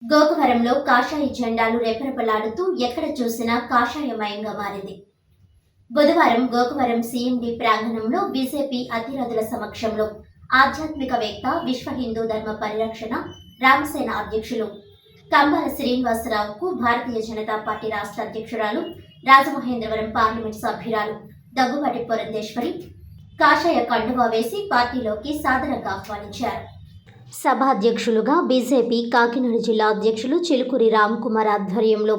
గోకవరంలో కాషాయ జెండాలు రెపరెపలాడుతూ ఎక్కడ చూసినా కాషాయమయంగా మారింది. బుధవారం గోకవరం సీఎండీ ప్రాంగణంలో బీజేపీ అతిరథుల సమక్షంలో ఆధ్యాత్మికవేత్త, విశ్వ హిందూ ధర్మ పరిరక్షణ రామసేన అధ్యక్షులు కంబాల శ్రీనివాసరావుకు భారతీయ జనతా పార్టీ రాష్ట్ర అధ్యక్షురాలు, రాజమహేంద్రవరం పార్లమెంట్ సభ్యురాలు దగ్గుబాటి పురంధేశ్వరి కాషాయ కండువా వేసి పార్టీలోకి సాదరంగా ఆహ్వానించారు. సభాధ్యక్షులుగా బీజేపీ కాకినాడ జిల్లా అధ్యక్షులు చిలుకూరి రామ్కుమార్ ఆధ్వర్యంలో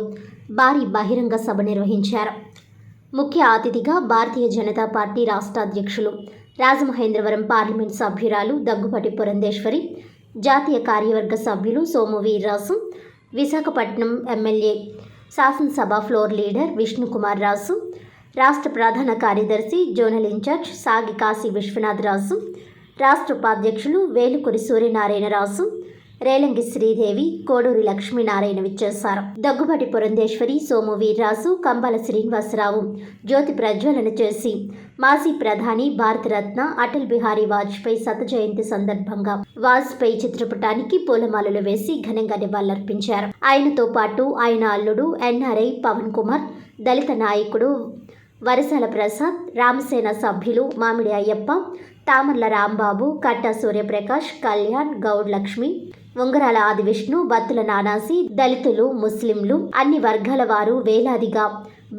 భారీ బహిరంగ సభ నిర్వహించారు. ముఖ్య అతిథిగా భారతీయ జనతా పార్టీ రాష్ట్ర అధ్యక్షులు, రాజమహేంద్రవరం పార్లమెంట్ సభ్యురాలు దగ్గుబాటి పురంధేశ్వరి, జాతీయ కార్యవర్గ సభ్యులు సోము వీర్రాజు, విశాఖపట్నం ఎమ్మెల్యే శాసనసభ ఫ్లోర్ లీడర్ విష్ణుకుమార్ రాజు, రాష్ట్ర ప్రధాన కార్యదర్శి జోనల్ ఇన్ఛార్జ్ సాగి కాశీ విశ్వనాథ్ రాజు, రాష్ట్ర ఉపాధ్యక్షులు వేలుకూరి సూర్యనారాయణరాజు, రేలంగి శ్రీదేవి, కోడూరి లక్ష్మీనారాయణ విచ్చేశారు. దగ్గుబాటి పురంధేశ్వరి, సోము వీర్రాజు, కంబాల శ్రీనివాసరావు జ్యోతి ప్రజ్వలన చేసి మాజీ ప్రధాని, భారతరత్న అటల్ బిహారీ వాజ్పేయి శత జయంతి సందర్భంగా వాజ్పేయి చిత్రపటానికి పూలమాలలు వేసి ఘనంగా నివాళులర్పించారు. ఆయనతో పాటు ఆయన అల్లుడు ఎన్ఆర్ఐ పవన్ కుమార్, దళిత నాయకుడు వరసాల ప్రసాద్, రామసేన సభ్యులు మామిడి అయ్యప్ప, తామర్ల రాంబాబు, కట్టా సూర్యప్రకాష్, కళ్యాణ్, గౌడ్ లక్ష్మి, ఉంగరాల ఆదివిష్ణు, బత్తుల నానాసి, దళితులు, ముస్లింలు అన్ని వర్గాల వారు వేలాదిగా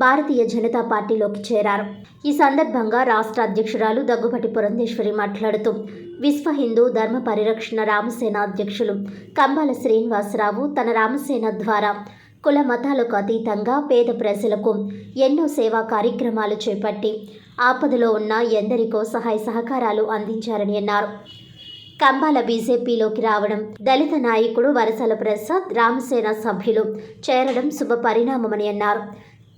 భారతీయ జనతా పార్టీలోకి చేరారు. ఈ సందర్భంగా రాష్ట్ర అధ్యక్షురాలు దగ్గుబాటి పురంధేశ్వరి మాట్లాడుతూ విశ్వ హిందూ ధర్మ పరిరక్షణ రామసేన అధ్యక్షులు కంబాల శ్రీనివాసరావు తన రామసేన ద్వారా కుల మతాలకు అతీతంగా పేద ప్రజలకు ఎన్నో సేవా కార్యక్రమాలు చేపట్టి ఆపదలో ఉన్న ఎందరికో సహాయ సహకారాలు అందించారని అన్నారు. కంబాల బీజేపీలోకి రావడం, దళిత నాయకుడు వరసాల ప్రసాద్ రామసేన సభ్యులు చేరడం శుభ పరిణామమని అన్నారు.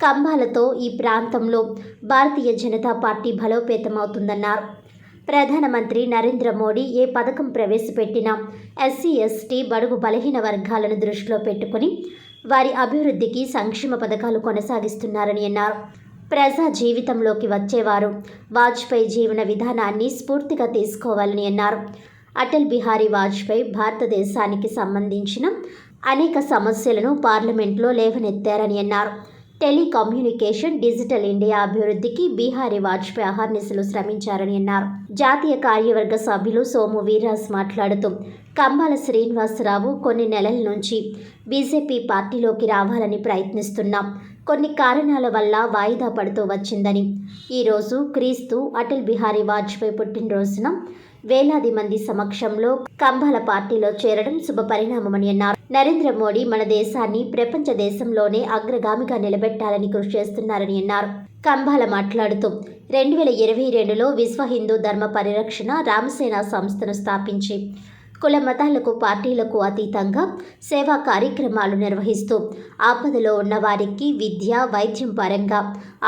కంబాలతో ఈ ప్రాంతంలో భారతీయ జనతా పార్టీ బలోపేతమవుతుందన్నారు. ప్రధానమంత్రి నరేంద్ర మోడీ ఏ పథకం ప్రవేశపెట్టినా ఎస్సీ, ఎస్టీ, బడుగు బలహీన వర్గాలను దృష్టిలో పెట్టుకుని వారి అభివృద్ధికి సంక్షేమ పథకాలు కొనసాగిస్తున్నారని అన్నారు. ప్రజా జీవితంలోకి వచ్చేవారు వాజ్పేయి జీవన విధానాన్ని స్ఫూర్తిగా తీసుకోవాలని అన్నారు. అటల్ బిహారీ వాజ్పేయి భారతదేశానికి సంబంధించిన అనేక సమస్యలను పార్లమెంట్లో లేవనెత్తారని అన్నారు. టెలికమ్యూనికేషన్, డిజిటల్ ఇండియా అభివృద్ధికి బిహారీ వాజ్పేయి అహర్నిశలు శ్రమించారని అన్నారు. జాతీయ కార్యవర్గ సభ్యులు సోము వీర్రాజు మాట్లాడుతూ కంబాల శ్రీనివాసరావు కొన్ని నెలల నుంచి బీజేపీ పార్టీలోకి రావాలని ప్రయత్నిస్తున్నాం. కొన్ని కారణాల వల్ల వాయిదా పడుతూ వచ్చిందని, ఈరోజు క్రీస్తు అటల్ బిహారీ వాజ్పేయి పుట్టినరోజున వేలాది మంది సమక్షంలో కంబాల పార్టీలో చేరడం శుభ పరిణామమని అన్నారు. నరేంద్ర మోడీ మన దేశాన్ని ప్రపంచ దేశంలోనే అగ్రగామిగా నిలబెట్టాలని కృషి చేస్తున్నారని అన్నారు. కంబాల మాట్లాడుతూ 2022లో విశ్వ హిందూ ధర్మ పరిరక్షణ రామసేన సంస్థను స్థాపించి కుల మతాలకు, పార్టీలకు అతీతంగా సేవా కార్యక్రమాలు నిర్వహిస్తూ ఆపదలో ఉన్న వారికి విద్య, వైద్యం పరంగా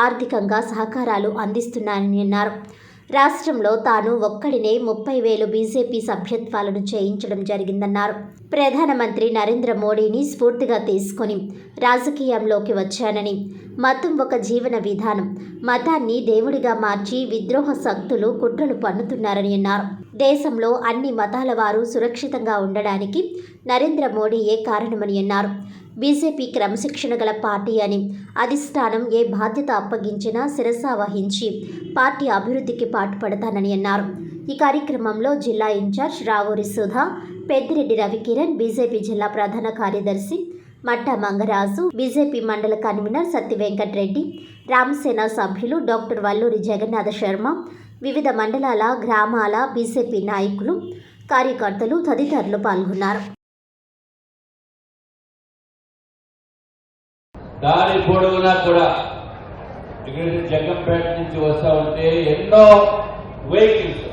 ఆర్థికంగా సహకారాలు అందిస్తున్నానని అన్నారు. రాష్ట్రంలో తాను ఒక్కడినే 30,000 బీజేపీ సభ్యత్వాలను చేయించడం జరిగిందన్నారు. ప్రధానమంత్రి నరేంద్ర మోడీని స్ఫూర్తిగా తీసుకొని రాజకీయంలోకి వచ్చానని, మతం ఒక జీవన విధానం, మతాన్ని దేవుడిగా మార్చి విద్రోహ శక్తులు కుట్రలు పన్నుతున్నారని అన్నారు. దేశంలో అన్ని మతాల వారు సురక్షితంగా ఉండడానికి నరేంద్ర మోడీయే కారణమని అన్నారు. బీజేపీ క్రమశిక్షణ గల పార్టీ అని, అధిష్టానం ఏ బాధ్యత అప్పగించినా శిరసా వహించి పార్టీ అభివృద్ధికి పాటుపడతానని అన్నారు. ఈ కార్యక్రమంలో జిల్లా ఇన్ఛార్జ్ రావూరి సుధా, పెద్దిరెడ్డి రవికిరణ్, బీజేపీ జిల్లా ప్రధాన కార్యదర్శి మట్టా మంగరాజు, బీజేపీ మండల కన్వీనర్ సత్తి వెంకటరెడ్డి, రామసేన సభ్యులు డాక్టర్ వల్లూరి జగన్నాథ శర్మ, వివిధ మండలాల, గ్రామాల బీజేపీ నాయకులు, కార్యకర్తలు తదితరులు పాల్గొన్నారు. దాని పొడవునా కూడా ఇక్కడ జగంపేట నుంచి వస్తా ఉంటే ఎన్నో వెహికల్స్,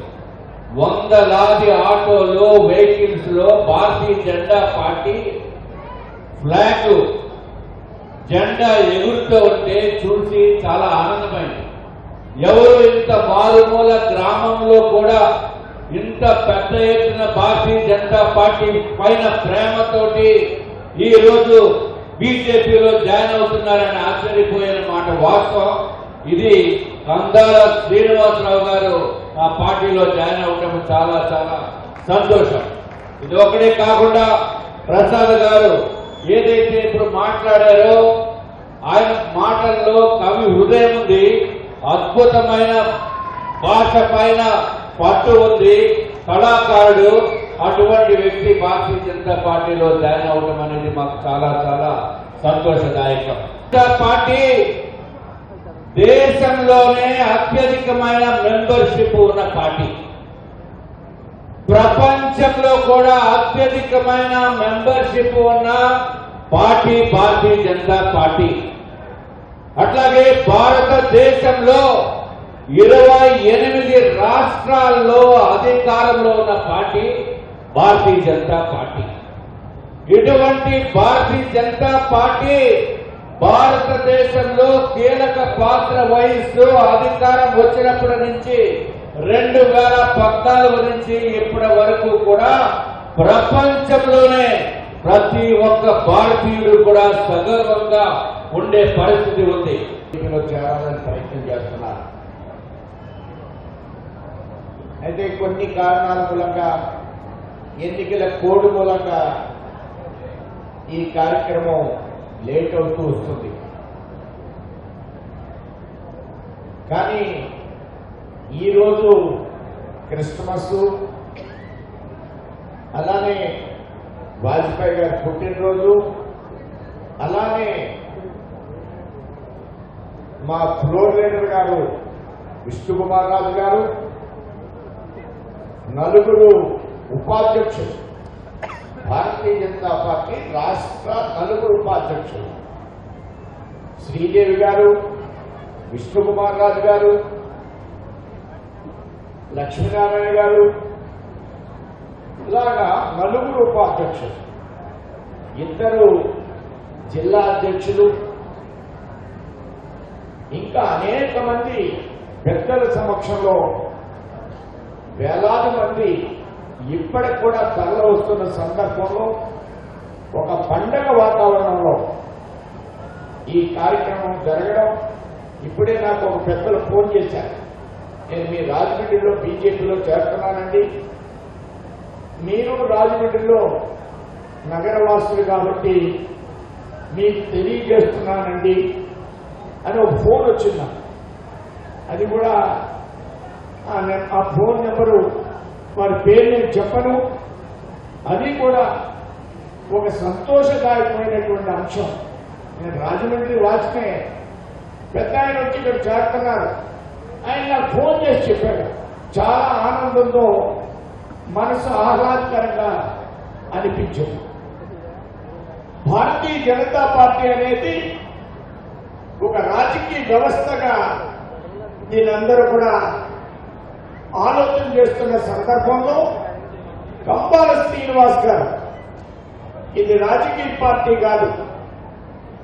వందలాది ఆటోలు, వెహికల్స్ లో భారతీయ జెండా పార్టీ ఫ్లాగ్ జెండా ఎగురుతూ ఉంటే చూసి చాలా ఆనందమైంది. ఎవరు ఇంత మారుమూల గ్రామంలో కూడా ఇంత పెద్ద ఎత్తున భారతీయ జనతా పార్టీ పైన ప్రేమతోటి ఈ రోజు బీజేపీలో జాయిన్ అవుతున్నారని ఆశ్చర్యపోయిన మాట వాస్తవం. ఇది కందాల శ్రీనివాసరావు గారు ఆ పార్టీలో జాయిన్ అవటం చాలా చాలా సంతోషం. ఇది ఒకటే కాకుండా ప్రసాద్ గారు ఏదైతే ఇప్పుడు మాట్లాడారో ఆయన మాటల్లో కవి హృదయం ఉంది, అద్భుతమైన భాష పైన పట్టు ఉంది, కళాకారుడు. అటువంటి వ్యక్తి భారతీయ జనతా పార్టీలో జాయిన్ అవడం అనేది మాకు చాలా చాలా సంతోషదాయకం. పార్టీ దేశంలోనే అత్యధికమైన మెంబర్షిప్ ఉన్న పార్టీ, ప్రపంచంలో కూడా అత్యధికమైన మెంబర్షిప్ ఉన్న పార్టీ భారతీయ జనతా పార్టీ. అట్లాగే భారతదేశంలో 28 రాష్ట్రాల్లో అధికారంలో ఉన్న పార్టీ భారతీయ జనతా పార్టీ. ఇటువంటి భారతీయ జనతా పార్టీ భారతదేశంలో కీలక పాత్ర వహిస్తూ అధికారం వచ్చినప్పటి నుంచి 2014 నుంచి ఇప్పటి వరకు కూడా ప్రపంచంలోనే ప్రతి ఒక్క భారతీయుడు కూడా సగర్వంగా ఉండే పరిస్థితి ఉంది. చేరాలని ప్రయత్నం చేస్తున్నారు. అయితే కొన్ని కారణాల మూలంగా, ఎన్నికల కోడ్ మూలంగా ఈ కార్యక్రమం లేట్ అవుతూ వస్తుంది. కానీ ఈరోజు క్రిస్మస్, అలానే వాజ్పేయి గారి పుట్టినరోజు, అలానే మా ఫ్లోర్ లీడర్ గారు విష్ణుకుమార్ రాజు గారు, నలుగురు ఉపాధ్యక్షులు, భారతీయ జనతా పార్టీ రాష్ట్ర నలుగురు ఉపాధ్యక్షులు, శ్రీదేవి గారు, విష్ణుకుమార్ రాజు గారు, లక్ష్మీనారాయణ గారు, ఇలాగా నలుగురు ఉపాధ్యక్షులు, 2 జిల్లా అధ్యక్షులు, ఇంకా అనేక మంది పెద్దల సమక్షంలో వేలాది మంది ఇప్పటికి కూడా తరలి వస్తున్న సందర్భంలో ఒక పండగ వాతావరణంలో ఈ కార్యక్రమం జరగడం. ఇప్పుడే నాకు ఒక పెద్దలు ఫోన్ చేశారు, నేను మీ రాజమండ్రిలో బీజేపీలో చేరుతున్నానండి, మీరు రాజమండ్రిలో నగరవాసులు కాబట్టి మీకు తెలియజేస్తున్నానండి అని ఒక ఫోన్ వచ్చిందా. అది కూడా ఆ ఫోన్ నెంబరు వారి పేరు నేను చెప్పను. అది కూడా ఒక సంతోషదాయకమైనటువంటి అంశం. నేను రాజమండ్రి వాచ్నే పెద్ద ఆయన వచ్చి ఇక్కడ చేరుతున్నారు, ఆయన నాకు ఫోన్ చేసి చెప్పాడు. చాలా ఆనందంతో మనసు ఆహ్లాదకరంగా అనిపించింది. భారతీయ జనతా పార్టీ అనేది ఒక రాజకీయ వ్యవస్థగా దీనందరూ కూడా ఆలోచన చేస్తున్న సందర్భంలో కంబాల శ్రీనివాస్ గారు, ఇది రాజకీయ పార్టీ కాదు,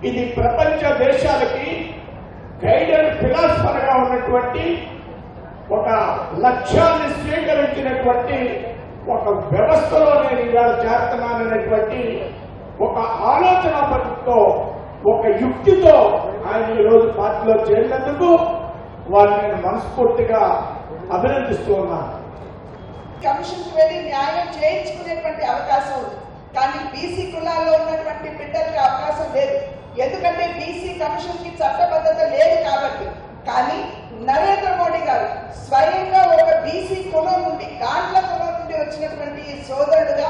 ఇది ప్రపంచ దేశాలకి గైడ్ అండ్ ఫిలాసఫర్ గా ఉన్నటువంటి ఒక లక్ష్యాన్ని స్వీకరించినటువంటి ఒక వ్యవస్థలో నేను ఇవాళ చేస్తున్నాననేటువంటి ఒక ఆలోచన పద్ధతితో, ఒక యుక్తితో ఆయన ఈరోజు పార్టీలో చేరినందుకు వారిని నేను మనస్ఫూర్తిగా అభినందిస్తూ ఉన్నాను. కమిషన్కి వెళ్ళి న్యాయం చేయించుకునేటువంటి అవకాశం ఉంది, కానీ బీసీ కులాల్లో ఉన్నటువంటి బిడ్డలకి అవకాశం లేదు. ఎందుకంటే బీసీ కమిషన్ కి చట్టబద్ధత లేదు కాబట్టి. కానీ నరేంద్ర మోడీ గారు స్వయంగా ఒక బీసీ కులం నుండి, గాండ్ల కులం నుండి వచ్చినటువంటి సోదరుడుగా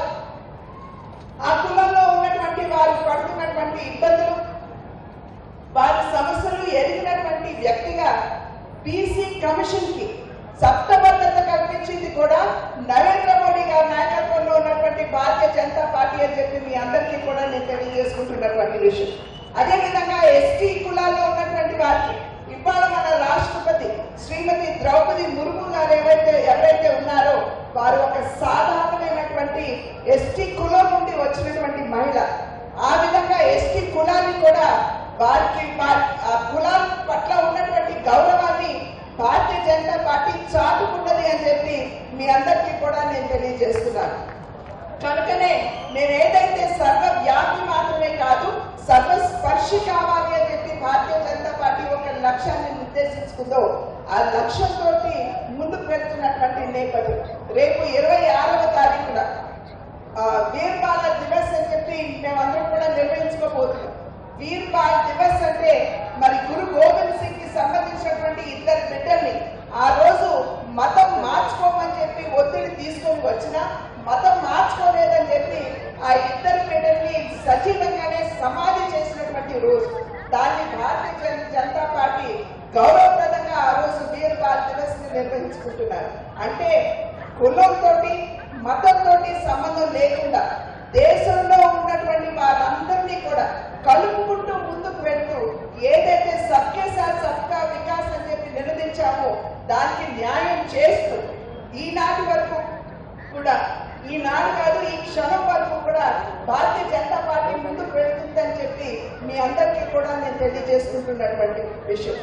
ఆ కులంలో ఉన్నటువంటి వారు పడుతున్నటువంటి ఇబ్బందులు, వారి సమస్యలు ఎరిగినటువంటి వ్యక్తిగా బీసీ కమిషన్ కి చట్టబద్ధత కల్పించింది కూడా నరేంద్ర మోడీ గారి నాయకత్వంలో ఉన్నటువంటి భారతీయ జనతా పార్టీ అని చెప్పి మీ అందరికీ కూడా నేను తెలియజేసుకుంటున్నటువంటి విషయం. అదేవిధంగా ఎస్టీ కులాల్లో ఉన్నటువంటి వారికి ఇవాళ మన రాష్ట్రపతి శ్రీమతి ద్రౌపది ముర్ము గారు ఎవరైతే ఉన్నారో వారు ఒక సాధారణమైనటువంటి ఎస్టీ కులం నుండి వచ్చినటువంటి మహిళ. ఆ విధంగా ఎస్టీ కులాన్ని కూడా వారికి ఆ కులాల పట్ల ఉన్నటువంటి గౌరవాన్ని భారతీయ జనతా పార్టీ చాటుకున్నది అని చెప్పి మీ అందరికీ కూడా నేను తెలియజేస్తున్నాను. కనుకనే నేను ఏదైతే సర్వవ్యాపి మాత్రమే కాదు, సర్వస్పర్శి కావాలి అని చెప్పి భారతీయ జనతా పార్టీ ఒక లక్ష్యాన్ని నిర్దేశించుకుందో ఆ లక్ష్యంతో ముందుకు వెళ్తున్నటువంటి నేపథ్యం. రేపు 26వ తారీఖున వీర్ బాల దివస్ అని చెప్పి మేమందరం కూడా నిర్వహించుకోబోతున్నాం. వీర్ బాల్ దివస్ అంటే మరి గురు గోవింద్ సింగ్ కి సంబంధించినటువంటి ఇద్దరు బిడ్డల్ని ఆ రోజు మతం మార్చుకోమని చెప్పి ఒత్తిడి తీసుకొని వచ్చినా మతం మార్చుకోలేదని చెప్పి ఆ ఇద్దరు బిడ్డల్ని సజీవంగానే సమాధి చేసినటువంటి రోజు. దాన్ని భారతీయ జనతా పార్టీ గౌరవప్రదంగా ఆ రోజు వీర్ బాల్ దివస్ ని నిర్వహించుకుంటున్నారు. అంటే కులంతో మతంతో సంబంధం లేకుండా దేశంలో ఉన్నటువంటి వారందరినీ కూడా కలుపుకుంటూ ముందుకు వెళ్తూ ఏదైతే సబ్కే సాత్ సబ్కా వికాస్ అని చెప్పి నిలదించామో దానికి న్యాయం చేస్తూ ఈనాటి వరకు కూడా, ఈనాడు కాదు ఈ క్షణం వరకు కూడా భారతీయ జనతా పార్టీ ముందుకు వెళ్తుందని చెప్పి మీ అందరికీ కూడా నేను తెలియజేసుకుంటున్నటువంటి విషయం.